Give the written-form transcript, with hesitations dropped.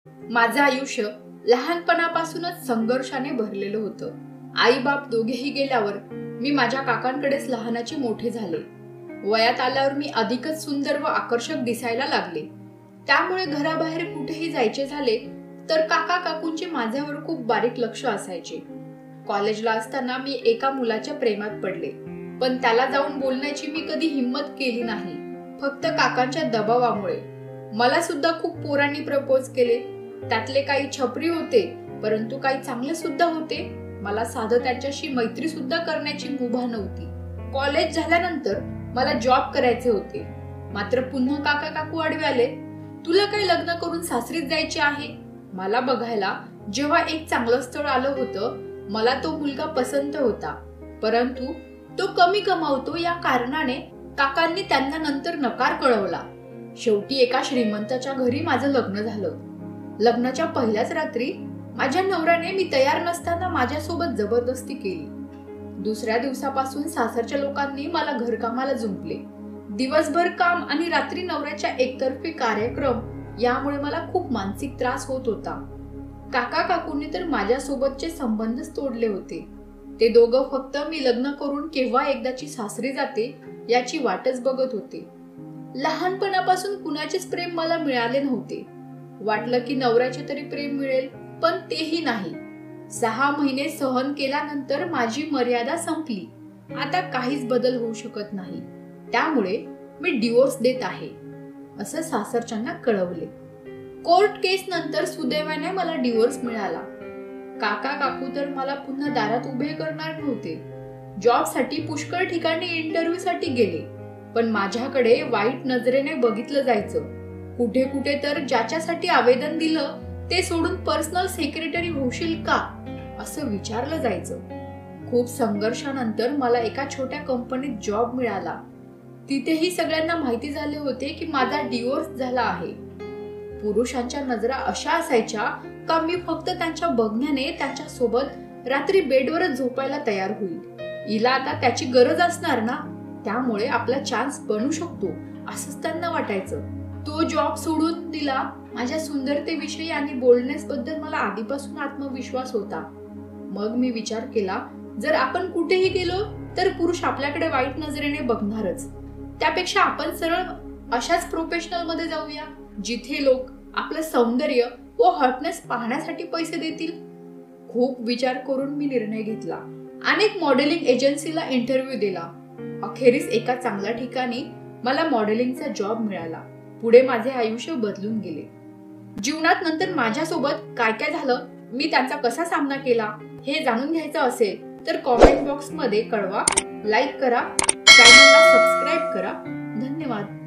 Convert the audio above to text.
माझं आयुष्य लहानपणापासूनच संघर्षाने भरलेलं होतं। आई बाप दोघेही गेल्यावर मी माझ्या काकांकडेच लहानाचे मोठे झाले। वयात आल्यावर मी अधिकच सुंदर व आकर्षक दिसायला लागले। त्यामुळे घराबाहेर कुठेही जायचे झाले तर काका काकूंचे माझ्यावर खूप बारीक लक्ष असायचे। कॉलेजला असताना मी एका मुलाच्या प्रेमात पडले, पण त्याला जाऊन बोलण्याची मी कधी हिम्मत केली नाही, फक्त काकांच्या दबावामुळे। मला सुद्धा खूप पोरांनी प्रपोज केले, त्यातले काही छपरी होते परंतु काही चांगले सुद्धा होते। मला साधं त्यांच्याशी मैत्री सुद्धा करण्याची मुभा नव्हती। कॉलेज झाल्यानंतर मला जॉब करायचे होते, मात्र पुन्हा काका काकू आडवे आले, तुला काही लग्न करून सासरीच जायचे आहे। मला बघायला जेव्हा एक चांगलं स्थळ आलं होतं, मला तो मुलगा पसंत होता, परंतु तो कमी कमावतो या कारणाने काकांनी त्यांना नंतर नकार कळवला। शेवटी एका श्रीमंताच्या घरी माझं लग्न झालं। लग्नाच्या पहिल्याच रात्री माझ्या नवऱ्याने मी तयार नसताना माझ्यासोबत जबरदस्ती केली। दुसऱ्या दिवसापासून सासरच्या लोकांनी मला घरकामाला जुंपले। दिवसभर काम आणि रात्री नवऱ्याच्या एकतर्फी कार्यक्रम यामुळे मला खूप मानसिक त्रास होत होता। काका काकूंनी तर माझ्यासोबतचे संबंधच तोडले होते। ते दोघं फक्त मी लग्न करून केव्हा एकदाची सासरी जाते याची वाटच बघत होते। लहानपणापासून कुणाचेच प्रेम मला मिळाले नव्हते। वाटलं की नवऱ्याचे तरी प्रेम मिळेल, पण तेही नाही। 6 महिने सहन केल्यानंतर माझी मर्यादा संपली। आता काहीच बदल होऊ शकत नाही, त्यामुळे मी डिवोर्स देत आहे असं सासरच्यांना कळवले। कोर्ट केस नंतर सुदैवाने मला डिवोर्स मिळाला। काका काकू तर मला पुन्हा दारात उभे करणार नव्हते। जॉबसाठी पुष्कळ ठिकाणी इंटरव्ह्यू साठी गेले, पण माझ्याकडे वाईट नजरेने बघितलं जायचं। कुठे कुठे तर ज्याच्यासाठी आवेदन दिलं ते सोडून पर्सनल सेक्रेटरी होशील का असं विचारलं जायचं। खूप संघर्षानंतर मला एका छोट्या कंपनीत जॉब मिळाला। तिथेही सगळ्यांना माहिती झाले होते की माझा डिवोर्स झाला आहे। पुरुषांच्या नजरा अशा असायच्या का मी फक्त त्यांच्या बघण्याने त्यांच्या सोबत रात्री बेडवरच झोपायला तयार होईल। हिला आता त्याची गरज असणार ना, त्यामुळे आपला चान्स बनू शकतो असंच त्यांना वाटायचं। तो जॉब सोडून दिला। माझ्या सुंदरतेविषयी आणि बोलण्याबद्दल मला आधीपासून आत्मविश्वास होता। मग मी विचार केला, जर आपण कुठेही गेलो तर पुरुष आपल्याकडे वाईट नजरेने बघणारच, त्यापेक्षा आपण सरळ अशाच प्रोफेशनल मध्ये जाऊया जिथे लोक आपलं सौंदर्य व हॉटनेस पाहण्यासाठी पैसे देतील। खूप विचार करून मी निर्णय घेतला। अनेक मॉडेलिंग एजन्सीला इंटरव्ह्यू दिला। अखेरीस एका चांगल्या ठिकाणी मला मॉडेलिंगचा जॉब मिळाला। पुढे माझे आयुष्य बदलून गेले। जीवनात नंतर माझ्यासोबत काय काय झालं, मी त्यांचा कसा सामना केला हे जाणून घ्यायचं असेल तर कॉमेंट बॉक्स मध्ये कळवा। लाईक करा, चॅनलला सबस्क्राईब करा। धन्यवाद।